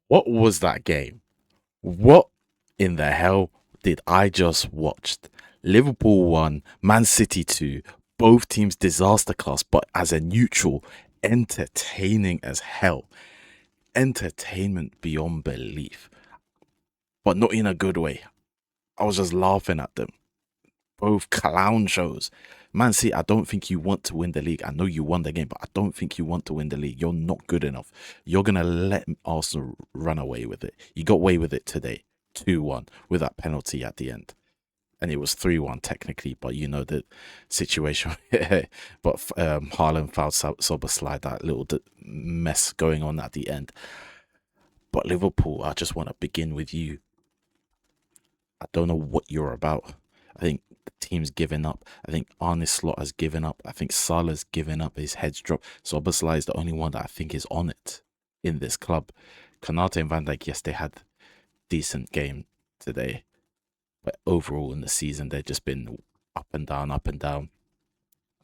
What was that game? What in the hell did I just watch? Liverpool won, Man City 2, both teams disaster class, but as a neutral, entertaining as hell. Entertainment beyond belief, but not in a good way. I was just laughing at them. Both clown shows. Man City, I don't think you want to win the league. I know you won the game, but I don't think you want to win the league. You're not good enough. You're going to let Arsenal run away with it. You got away with it today, 2-1, with that penalty at the end. And it was 3-1 technically, but you know the situation. But Haaland fouled Soboslai, that little mess going on at the end. But Liverpool, I just want to begin with you. I don't know what you're about. I think the team's given up. I think Arne Slot has given up. I think Salah's given up. His head's dropped. So Soboslai is the only one that I think is on it in this club. Konate and Van Dijk, yes, they had decent game today, but overall in the season they've just been up and down, up and down.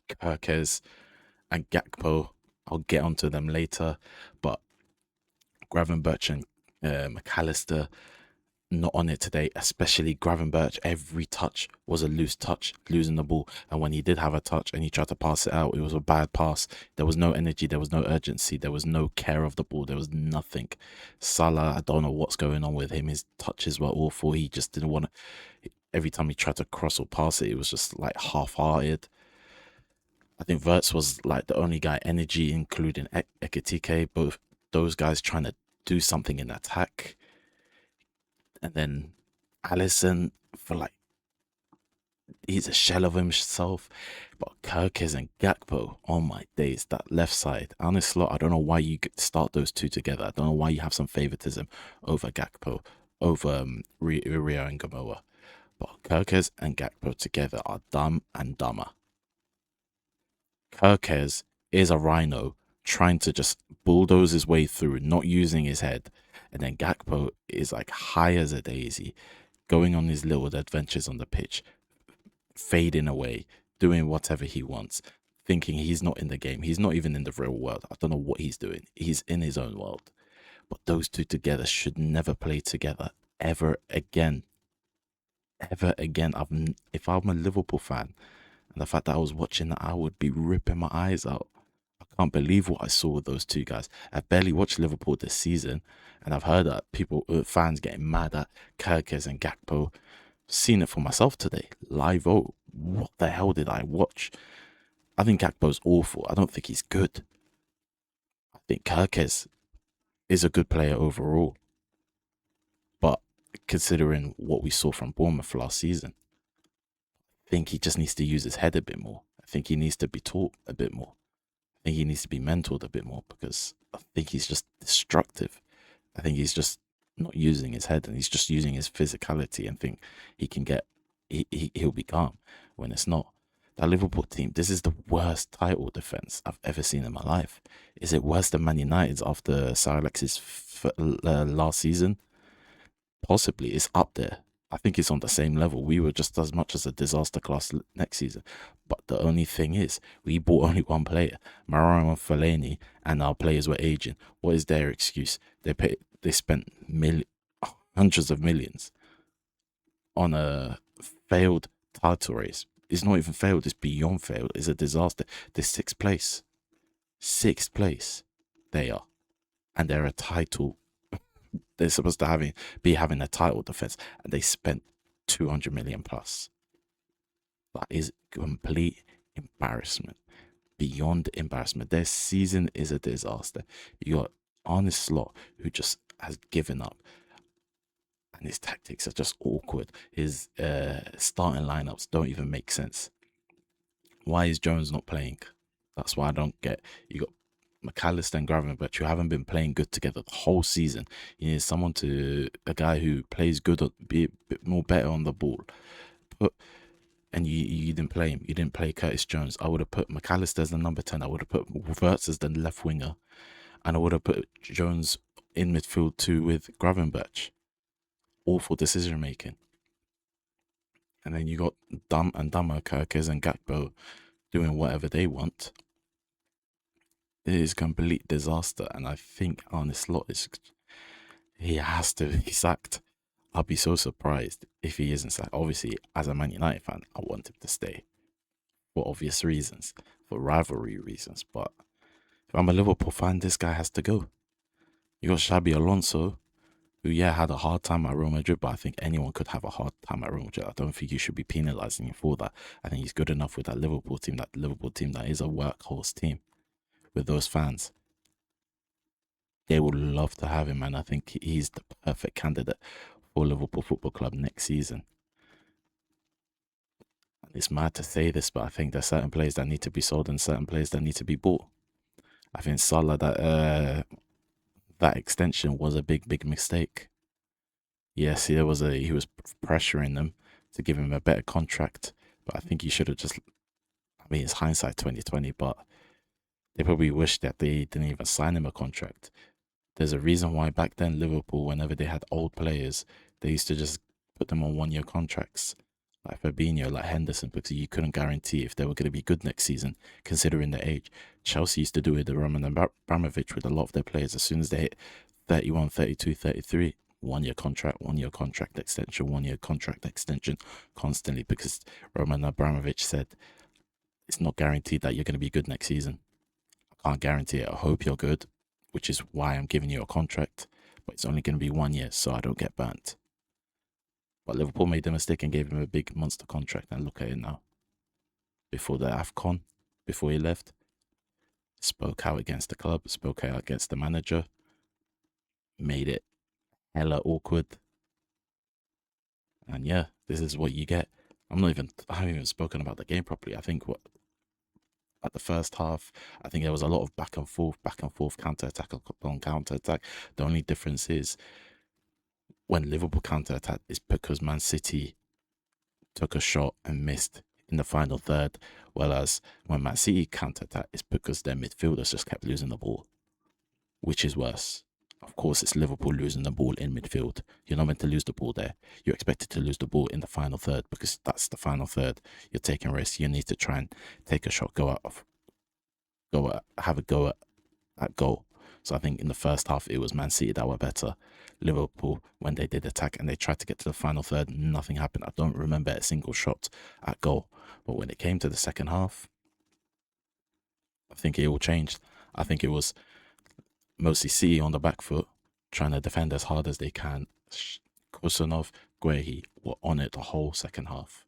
Kirkes and Gakpo, I'll get onto them later, but Gravenberch and McAllister not on it today, especially Gravenberch. Every touch was a loose touch, losing the ball. And when he did have a touch and he tried to pass it out, it was a bad pass. There was no energy, there was no urgency, there was no care of the ball, there was nothing. Salah, I don't know what's going on with him. His touches were awful. He just didn't want to. Every time he tried to cross or pass it, it was just like half-hearted. I think Verts was like the only guy energy, including Ekitike. Both those guys trying to do something in attack, and then Allison for like he's a shell of himself. But Kirkes and Gakpo, oh my days, that left side. Honestly, I don't know why you could start those two together. I don't know why you have some favoritism over Gakpo, over Rio and Gamoa. But Kirkes and Gakpo together are dumb and dumber. Kirkes is a rhino trying to just bulldoze his way through, not using his head. And then Gakpo is like high as a daisy, going on his little adventures on the pitch, fading away, doing whatever he wants, thinking he's not in the game. He's not even in the real world. I don't know what he's doing. He's in his own world. But those two together should never play together ever again. Ever again. If I'm a Liverpool fan, and the fact that I was watching that, I would be ripping my eyes out. I can't believe what I saw with those two guys. I've barely watched Liverpool this season, and I've heard that people, fans, getting mad at Kirkes and Gakpo. Seen it for myself today, live. Oh, what the hell did I watch? I think Gakpo's awful. I don't think he's good. I think Kirkes is a good player overall, but considering what we saw from Bournemouth last season, I think he just needs to use his head a bit more. I think he needs to be taught a bit more. I think he needs to be mentored a bit more because I think he's just destructive. I think he's just not using his head and he's just using his physicality and think he can get he'll be calm when it's not. That Liverpool team, this is the worst title defense I've ever seen in my life. Is it worse than Man United's after Sir Alex's last season? Possibly. It's up there. I think it's on the same level. We were just as much as a disaster class next season. But the only thing is, we bought only one player, Marouane Fellaini, and our players were aging. What is their excuse? They spent hundreds of millions on a failed title race. It's not even failed, it's beyond failed. It's a disaster. They're sixth place. Sixth place. They are. And they're a title. They're supposed to be having a title defense, and they spent 200 million plus. That is complete embarrassment. Beyond embarrassment. Their season is a disaster. You got Arne Slot, who just has given up, and his tactics are just awkward. His starting lineups don't even make sense. Why is Jones not playing? That's why I don't get. You got McAllister and Graven, but you haven't been playing good together the whole season. You need a guy who plays good, be a bit more better on the ball. Put and you didn't play him. You didn't play Curtis Jones. I would have put McAllister as the number 10. I would have put Verts as the left winger, and I would have put Jones in midfield too with Gravenberch. Awful decision making. And then you got Dumb and Dumber, Kirkes and Gakpo doing whatever they want. It is complete disaster, and I think Arne Slot is He has to be sacked. I'll be so surprised if he isn't sacked. Obviously, as a Man United fan, I want him to stay for obvious reasons, for rivalry reasons. But if I'm a Liverpool fan, this guy has to go. You got Xabi Alonso, who, yeah, had a hard time at Real Madrid, but I think anyone could have a hard time at Real Madrid. I don't think you should be penalising him for that. I think he's good enough with that Liverpool team that is a workhorse team with those fans. They would love to have him, and I think he's the perfect candidate for Liverpool Football Club next season. And it's mad to say this, but I think there's certain players that need to be sold and certain players that need to be bought. I think Salah, that extension was a big mistake. Yes, he was pressuring them to give him a better contract, but I think he should have just. I mean, it's hindsight 2020, but they probably wish that they didn't even sign him a contract. There's a reason why back then Liverpool, whenever they had old players, they used to just put them on 1 year contracts, like Fabinho, like Henderson, because you couldn't guarantee if they were going to be good next season, considering their age. Chelsea used to do it, the Roman Abramovich, with a lot of their players. As soon as they hit 31, 32, 33, 1 year contract extension, 1 year contract extension, constantly, because Roman Abramovich said it's not guaranteed that you're going to be good next season. I can't guarantee it. I hope you're good, which is why I'm giving you a contract, but it's only going to be 1 year, so I don't get burnt. But Liverpool made the mistake and gave him a big monster contract, and look at it now. Before the AFCON, before he left, spoke out against the club, spoke out against the manager, made it hella awkward. And yeah, this is what you get. I haven't even spoken about the game properly. I think at the first half, I think there was a lot of back and forth, counter attack upon counter attack. The only difference is when Liverpool counter attacked is because Man City took a shot and missed in the final third, whereas when Man City counter attacked, it's because their midfielders just kept losing the ball, which is worse. Of course, it's Liverpool losing the ball in midfield. You're not meant to lose the ball there. You're expected to lose the ball in the final third because that's the final third. You're taking risks. You need to try and take a shot, have a go at goal. So I think in the first half, it was Man City that were better. Liverpool, when they did attack and they tried to get to the final third, nothing happened. I don't remember a single shot at goal. But when it came to the second half, I think it all changed. I think it was mostly City on the back foot, trying to defend as hard as they can. Kusanov, Guehi were on it the whole second half.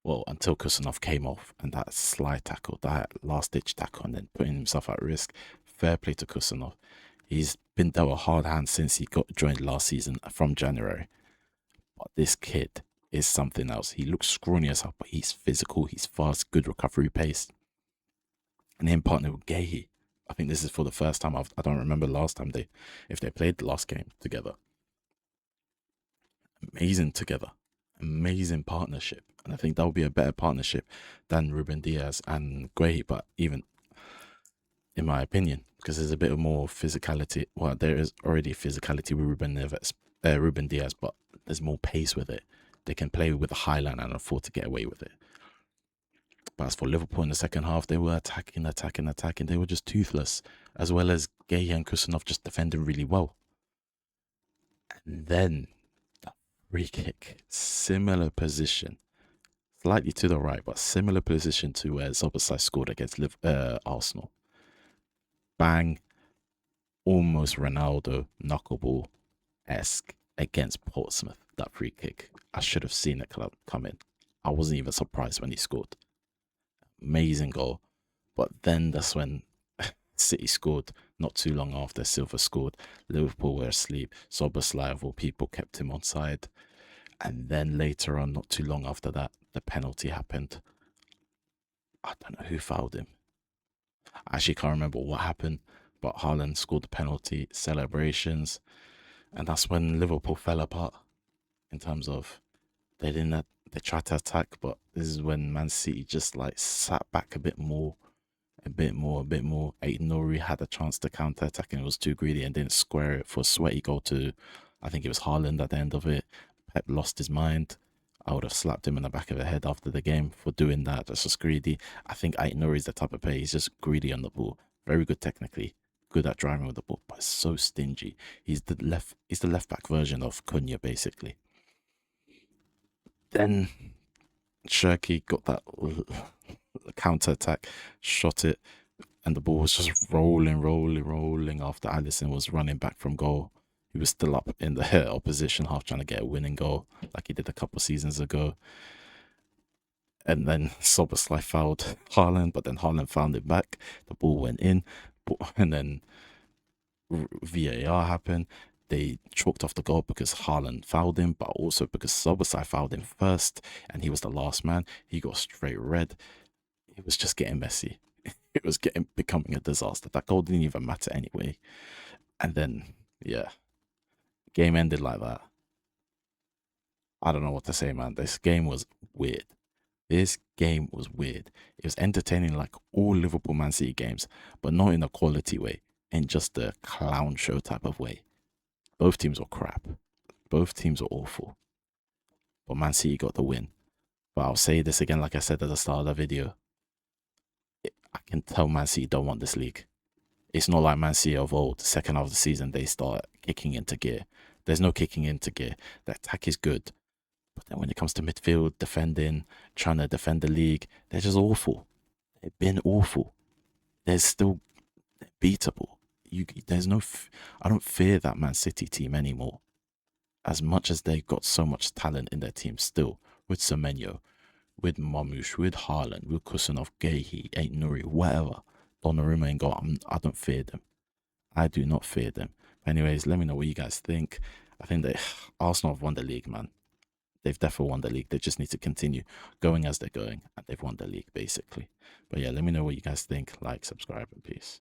Well, until Kusanov came off and that slide tackle, that last ditch tackle, and then putting himself at risk. Fair play to Kusanov. He's been dealt a hard hand since he got joined last season from January. But this kid is something else. He looks scrawny as hell, but he's physical, he's fast, good recovery pace. And him partnered with Guehi. I think this is for the first time. I don't remember last time if they played the last game together. Amazing together. Amazing partnership. And I think that would be a better partnership than Ruben Diaz and Guehi, but even in my opinion, because there's a bit of more physicality. Well, there is already physicality with Ruben Diaz, but there's more pace with it. They can play with a high line and afford to get away with it. But as for Liverpool in the second half, they were attacking. They were just toothless, as well as Gay and Kusanov just defending really well. And then the free kick, similar position, slightly to the right, but similar position to where Szoboszlai scored against Arsenal. Bang, almost Ronaldo knuckleball-esque against Portsmouth, that free kick. I should have seen it come in. I wasn't even surprised when he scored. Amazing goal. But then that's when City scored not too long after. Silva scored. Liverpool were asleep. Szoboszlai, of all people, kept him onside. And then later on, not too long after that, the penalty happened. I don't know who fouled him. I actually can't remember what happened, but Haaland scored the penalty, celebrations. And that's when Liverpool fell apart in terms of they tried to attack, but this is when Man City just like sat back a bit more. Aït-Nouri had a chance to counter attack and it was too greedy and didn't square it for a sweaty goal to, I think it was Haaland at the end of it. Pep lost his mind. I would have slapped him in the back of the head after the game for doing that. That's just greedy. I think Aït-Nouri is the type of player, he's just greedy on the ball. Very good technically, good at driving with the ball, but so stingy. He's the left back version of Cunha, basically. Then Shirky got that counter attack, shot it, and the ball was just rolling after Allison was running back from goal. He was still up in the opposition half trying to get a winning goal like he did a couple seasons ago. And then Soboslai fouled Haaland, but then Haaland found it back. The ball went in, and then VAR happened. They chalked off the goal because Haaland fouled him, but also because Soboslai fouled him first, and he was the last man. He got straight red. It was just getting messy. It was becoming a disaster. That goal didn't even matter anyway. And then, yeah, game ended like that. I don't know what to say, man. This game was weird. This game was weird. It was entertaining like all Liverpool Man City games, but not in a quality way, in just a clown show type of way. Both teams were crap. Both teams were awful. But Man City got the win. But I'll say this again, like I said at the start of the video. I can tell Man City don't want this league. It's not like Man City of old. The second half of the season, they start kicking into gear. There's no kicking into gear. The attack is good. But then when it comes to midfield, defending, trying to defend the league, they're just awful. They've been awful. They're still beatable. There's no, I don't fear that Man City team anymore. As much as they've got so much talent in their team still, with Semenyo, with Marmoush, with Haaland, with Kusanov, Gehi, Nuri, whatever, Donnarumma and goal, I don't fear them. I do not fear them. Anyways, let me know what you guys think. I think that Arsenal have won the league, man. They've definitely won the league. They just need to continue going as they're going, and they've won the league, basically. But yeah, let me know what you guys think. Like, subscribe, and peace.